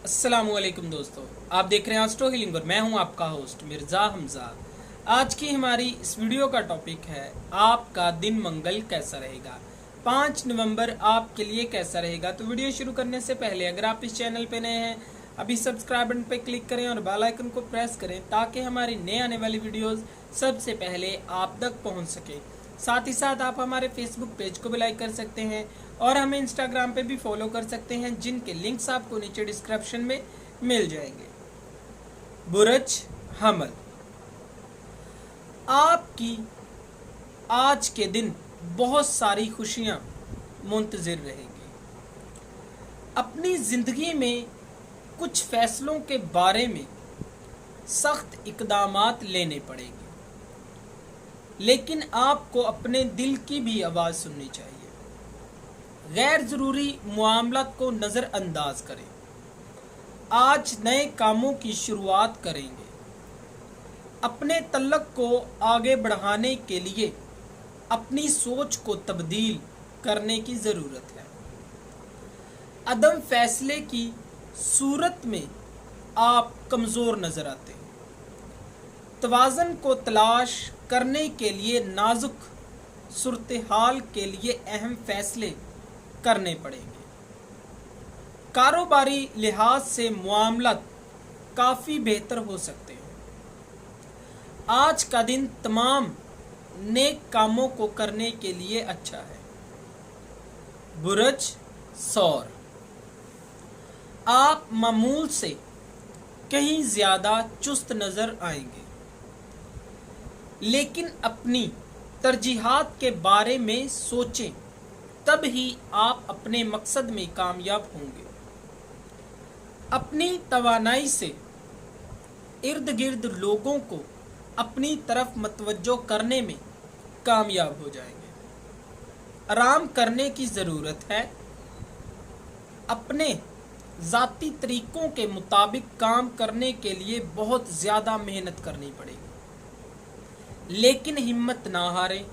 अस्सलामुअलैकुम दोस्तों, आप देख रहे हैं एस्ट्रो हीलिंग और मैं हूं आपका होस्ट मिर्ज़ा हमजा। आज की हमारी इस वीडियो का टॉपिक है आपका दिन मंगल कैसा रहेगा। 5 नवंबर आपके लिए कैसा रहेगा। तो वीडियो शुरू करने से पहले अगर आप इस चैनल पे नए हैं अभी सब्सक्राइब बटन पे क्लिक करें और बेल आइकन को प्रेस करें ताकि हमारी नए आने वाली वीडियोस सबसे पहले आप तक पहुंच सके। साथ ही साथ आप हमारे फेसबुक पेज को भी लाइक कर सकते हैं और हमें इंस्टाग्राम पे भी फॉलो कर सकते हैं, जिनके लिंक्स आपको नीचे डिस्क्रिप्शन में मिल जाएंगे। बुरज हमल, आपकी आज के दिन बहुत सारी खुशियां मुंतजिर रहेगी। अपनी जिंदगी में कुछ फैसलों के बारे में सख्त इकदामात लेने पड़ेंगे, लेकिन आपको अपने दिल की भी आवाज़ सुननी चाहिए। गैर ज़रूरी मामलात को नज़रअंदाज करें। आज नए कामों की शुरुआत करेंगे। अपने तल्लक को आगे बढ़ाने के लिए अपनी सोच को तब्दील करने की ज़रूरत है। अदम फैसले की सूरत में आप कमज़ोर नज़र आते हैं। तवाज़न को तलाश करने के लिए नाजुक सूरत हाल के लिए अहम फैसले करने पड़ेंगे। कारोबारी लिहाज से मामलात काफ़ी बेहतर हो सकते हैं। आज का दिन तमाम नेक कामों को करने के लिए अच्छा है। बुरज सौर, आप मामूल से कहीं ज़्यादा चुस्त नज़र आएंगे, लेकिन अपनी तरजीहात के बारे में सोचें, तब ही आप अपने मकसद में कामयाब होंगे। अपनी तवानाई से इर्द गिर्द लोगों को अपनी तरफ मतवज्जो करने में कामयाब हो जाएंगे। आराम करने की ज़रूरत है। अपने ज़ाती तरीक़ों के मुताबिक काम करने के लिए बहुत ज़्यादा मेहनत करनी पड़ेगी, लेकिन हिम्मत ना हारें।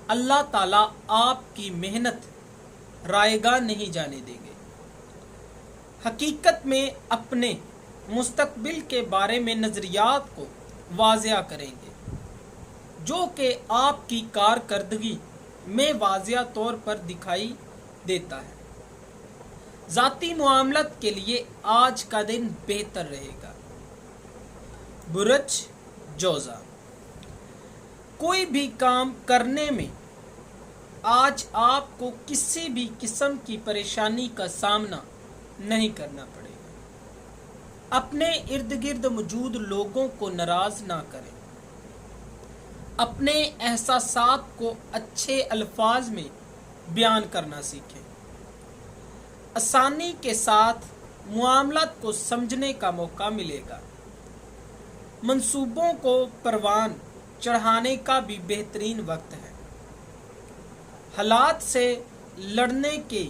अल्लाह ताला आपकी मेहनत रायगा नहीं जाने देंगे। हकीकत में अपने मुस्तकबिल के बारे में नज़रियात को वाज़िया करेंगे, जो कि आपकी कारकर्दगी में वाज़िया तौर पर दिखाई देता है। ज़ाती मामलात के लिए आज का दिन बेहतर रहेगा। बुरज जोज़ा, कोई भी काम करने में आज आपको किसी भी किस्म की परेशानी का सामना नहीं करना पड़ेगा। अपने इर्द गिर्द मौजूद लोगों को नाराज ना करें। अपने एहसासात को अच्छे अल्फाज में बयान करना सीखें। आसानी के साथ मामलात को समझने का मौका मिलेगा। मंसूबों को परवान चढ़ाने का भी बेहतरीन वक्त है। हालात से लड़ने के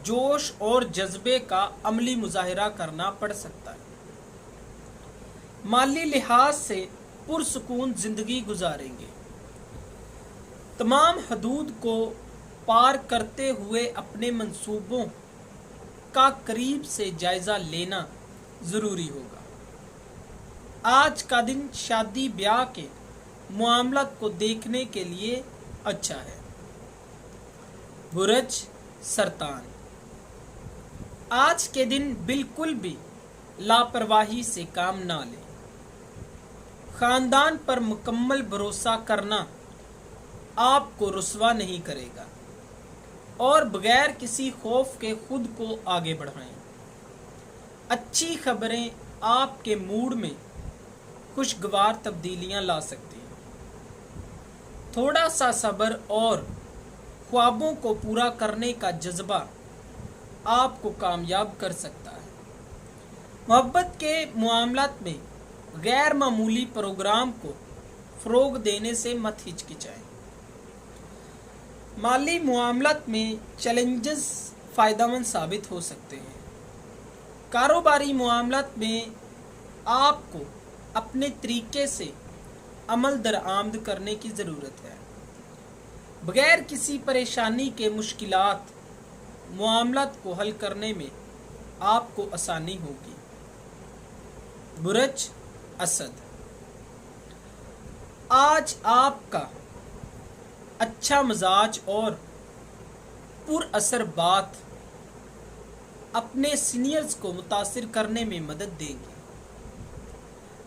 जोश और जज्बे का अमली मुजाहिरा करना पड़ सकता है। माली लिहाज से पुरसुकून जिंदगी गुजारेंगे। तमाम हदूद को पार करते हुए अपने मंसूबों का करीब से जायज़ा लेना ज़रूरी होगा। आज का दिन शादी ब्याह के मामलात को देखने के लिए अच्छा है। बुरज सरतान, आज के दिन बिल्कुल भी लापरवाही से काम ना लें। खानदान पर मुकम्मल भरोसा करना आपको रुसवा नहीं करेगा और बगैर किसी खौफ के खुद को आगे बढ़ाएं। अच्छी खबरें आपके मूड में खुशगवार तब्दीलियां ला सकती हैं। थोड़ा सा सब्र और ख्वाबों को पूरा करने का जज्बा आपको कामयाब कर सकता है। मोहब्बत के मामलात में गैर मामूली प्रोग्राम को फ़रोग देने से मत हिचकिचाएं। माली मामलात में चैलेंजेस फ़ायदेमंद साबित हो सकते हैं। कारोबारी मामलात में आपको अपने तरीके से अमल दरामद करने की ज़रूरत है। बगैर किसी परेशानी के मुश्किलात मामलात को हल करने में आपको आसानी होगी। बुरज असद, आज आपका अच्छा मिजाज और पुरअसर बात अपने सीनियर्स को मुतासिर करने में मदद देंगे।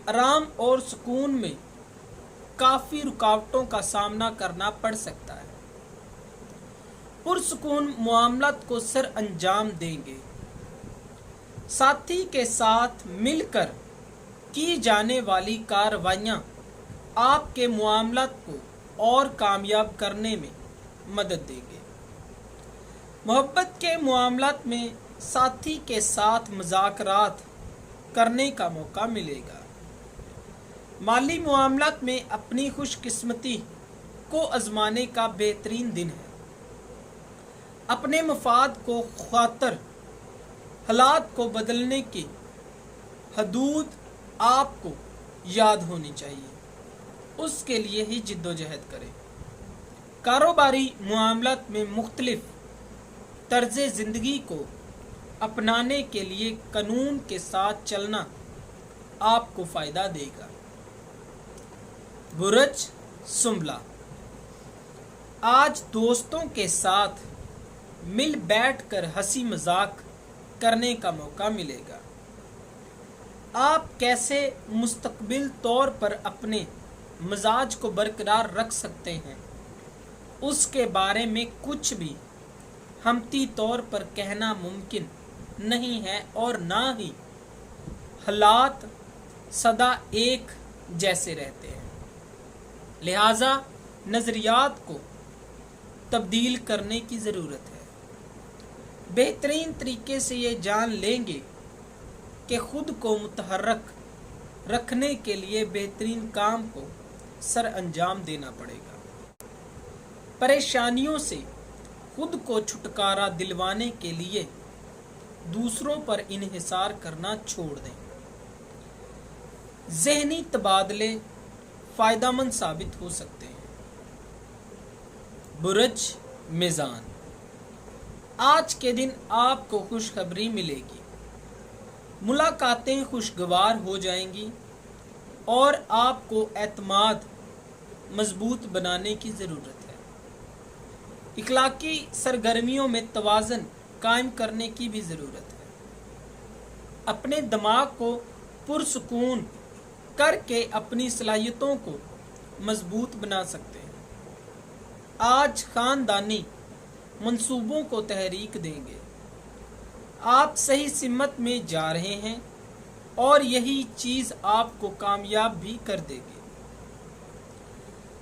आराम और सुकून में काफ़ी रुकावटों का सामना करना पड़ सकता है। पुरसुकून मामलात को सर अंजाम देंगे। साथी के साथ मिलकर की जाने वाली कार्रवाइयाँ आपके मामलात को और कामयाब करने में मदद देंगे। मोहब्बत के मामलात में साथी के साथ मुज़ाकरात करने का मौका मिलेगा। माली मामलात में अपनी खुशकिस्मती को आजमाने का बेहतरीन दिन है। अपने मफाद को खातर हालात को बदलने की हदूद आपको याद होनी चाहिए, उसके लिए ही जिद्दोजहद करें। कारोबारी मामलात में मुख्तलिफ तर्ज़े ज़िंदगी को अपनाने के लिए कानून के साथ चलना आपको फ़ायदा देगा। बुरज सुंबला, आज दोस्तों के साथ मिल बैठकर हंसी मजाक करने का मौका मिलेगा। आप कैसे मुस्तकबिल तौर पर अपने मिजाज को बरकरार रख सकते हैं, उसके बारे में कुछ भी हमती तौर पर कहना मुमकिन नहीं है और ना ही हालात सदा एक जैसे रहते हैं। लिहाजा नज़रियात को तब्दील करने की ज़रूरत है। बेहतरीन तरीके से ये जान लेंगे कि ख़ुद को मुतहर्रक रखने के लिए बेहतरीन काम को सर अंजाम देना पड़ेगा। परेशानियों से खुद को छुटकारा दिलवाने के लिए दूसरों पर इन्हिसार करना छोड़ दें। ज़हनी तबादले फ़ायदेमंद साबित हो सकते हैं। बुरज मीज़ान, आज के दिन आपको खुशखबरी मिलेगी। मुलाकातें खुशगवार हो जाएंगी और आपको एतमाद मजबूत बनाने की ज़रूरत है। इखलाकी सरगर्मियों में तवाज़न कायम करने की भी ज़रूरत है। अपने दिमाग को पुरसुकून करके अपनी सलाहियतों को मजबूत बना सकते हैं। आज ख़ानदानी मंसूबों को तहरीक देंगे। आप सही सिमत में जा रहे हैं और यही चीज़ आपको कामयाब भी कर देगी।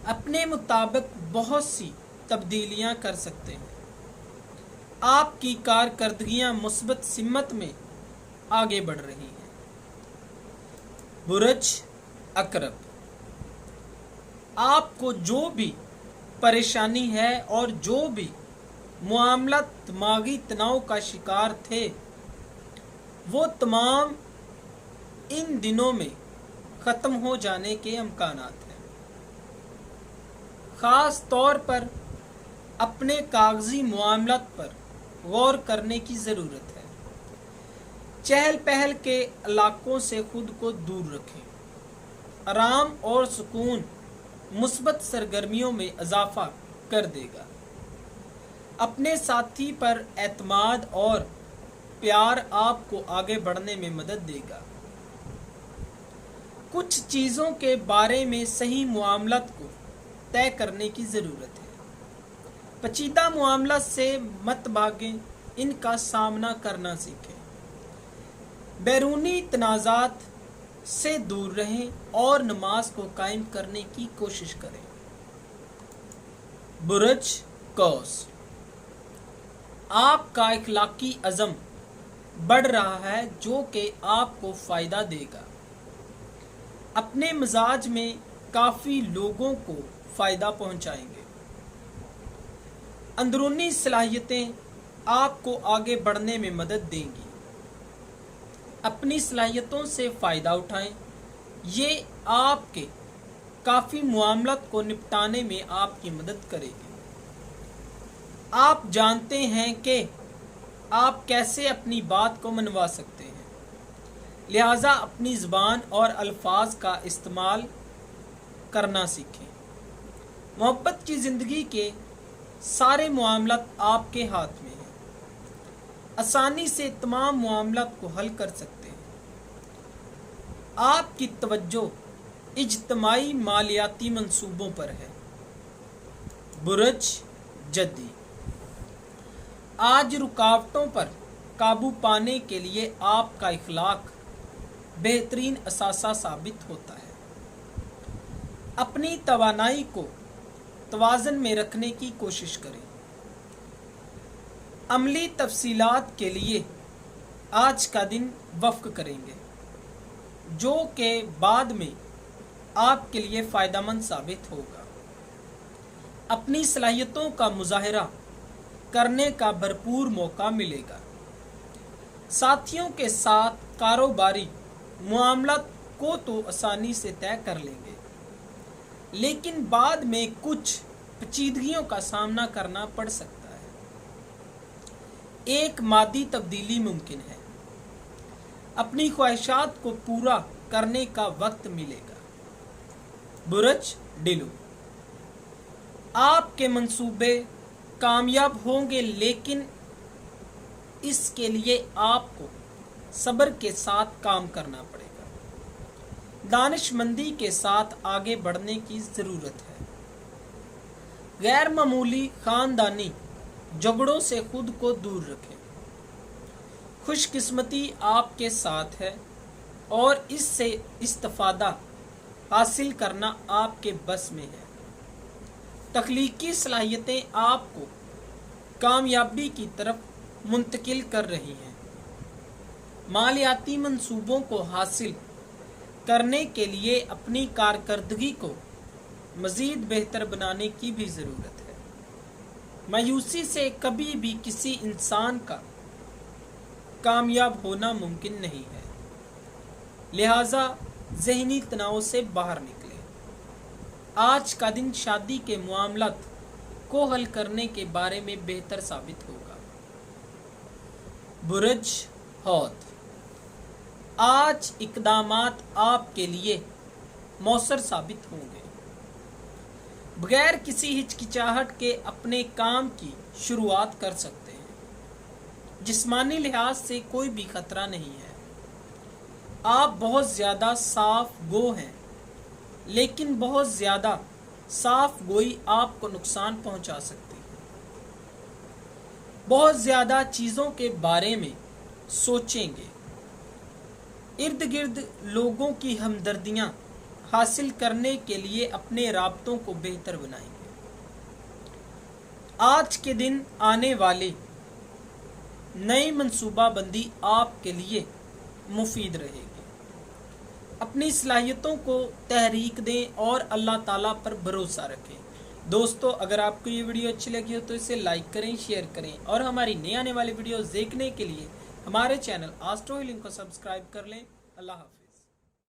अपने मुताबिक बहुत सी तब्दीलियां कर सकते हैं। आपकी कारकर्दगियां मुस्बत सिमत में आगे बढ़ रही हैं। बुरज अकरब, आपको जो भी परेशानी है और जो भी मामला दिमागी तनाव का शिकार थे, वो तमाम इन दिनों में ख़त्म हो जाने के इम्कानात हैं। ख़ास तौर पर अपने कागजी मामलात पर गौर करने की ज़रूरत है। चहल पहल के इलाकों से खुद को दूर रखें। आराम और सुकून मुस्बत सरगर्मियों में इजाफा कर देगा। अपने साथी पर एतमाद और प्यार आपको आगे बढ़ने में मदद देगा। कुछ चीज़ों के बारे में सही मामलात को तय करने की ज़रूरत है। पेचीदा मामला से मत भागें, इनका सामना करना सीखें। बैरूनी तनाज़ात से दूर रहें और नमाज को कायम करने की कोशिश करें। बुरज कौस, आपका इखलाकी अज़म बढ़ रहा है जो कि आपको फ़ायदा देगा। अपने मिजाज में काफ़ी लोगों को फ़ायदा पहुंचाएंगे। अंदरूनी सलाहियतें आपको आगे बढ़ने में मदद देंगी। अपनी सलाहियतों से फ़ायदा उठाएं। ये आपके काफ़ी मामलात को निपटाने में आपकी मदद करेगी। आप जानते हैं कि आप कैसे अपनी बात को मनवा सकते हैं। لہٰذا اپنی زبان اور الفاظ کا استعمال کرنا سیکھیں۔ محبت کی زندگی کے سارے معاملات آپ کے ہاتھ میں ہیں، آسانی سے تمام معاملات کو حل کر سکتے ہیں۔ آپ کی توجہ اجتماعی مالیاتی منصوبوں پر ہے۔ برج جدی، آج رکاوٹوں پر قابو پانے کے لیے آپ کا اخلاق بہترین اثاثہ ثابت ہوتا ہے۔ اپنی توانائی کو توازن میں رکھنے کی کوشش کریں۔ عملی تفصیلات کے لیے آج کا دن وقف کریں گے، جو کہ بعد میں آپ کے لیے فائدہ مند ثابت ہوگا۔ اپنی صلاحیتوں کا مظاہرہ کرنے کا بھرپور موقع ملے گا۔ ساتھیوں کے ساتھ کاروباری معاملات کو تو آسانی سے طے کر لیں گے، لیکن بعد میں کچھ پیچیدگیوں کا سامنا کرنا پڑ سکتا ہے۔ ایک مادی تبدیلی ممکن ہے۔ اپنی خواہشات کو پورا کرنے کا وقت ملے گا۔ برج ڈیلو، آپ کے منصوبے کامیاب ہوں گے، لیکن اس کے لیے آپ کو صبر کے ساتھ کام کرنا پڑے گا۔ دانش مندی کے ساتھ آگے بڑھنے کی ضرورت ہے۔ غیر معمولی خاندانی جھگڑوں سے خود کو دور رکھیں۔ خوش قسمتی آپ کے ساتھ ہے اور اس سے استفادہ حاصل کرنا آپ کے بس میں ہے۔ تخلیقی صلاحیتیں آپ کو کامیابی کی طرف منتقل کر رہی ہیں۔ مالیاتی منصوبوں کو حاصل کرنے کے لیے اپنی کارکردگی کو مزید بہتر بنانے کی بھی ضرورت ہے۔ مایوسی سے کبھی بھی کسی انسان کا کامیاب ہونا ممکن نہیں ہے، لہذا ذہنی تناؤ سے باہر نکلیں۔ آج کا دن شادی کے معاملات کو حل کرنے کے بارے میں بہتر ثابت ہوگا۔ برج حوت، آج اقدامات آپ کے لیے مؤثر ثابت ہوں گے۔ بغیر کسی ہچکچاہٹ کے اپنے کام کی شروعات کر سکتے ہیں۔ جسمانی لحاظ سے کوئی بھی خطرہ نہیں ہے۔ آپ بہت زیادہ صاف گو ہیں، لیکن بہت زیادہ صاف گوئی آپ کو نقصان پہنچا سکتی ہے۔ بہت زیادہ چیزوں کے بارے میں سوچیں گے۔ ارد گرد لوگوں کی ہمدردیاں حاصل کرنے کے لیے اپنے رابطوں کو بہتر بنائیں گے۔ آج کے دن آنے والے نئی منصوبہ بندی آپ کے لیے مفید رہے گی۔ اپنی صلاحیتوں کو تحریک دیں اور اللہ تعالیٰ پر بھروسہ رکھیں۔ دوستو، اگر آپ کو یہ ویڈیو اچھی لگی ہو تو اسے لائک کریں، شیئر کریں اور ہماری نئی آنے والی ویڈیوز دیکھنے کے لیے ہمارے چینل آسٹرو ہیلنگ کو سبسکرائب کر لیں۔ اللہ حافظ۔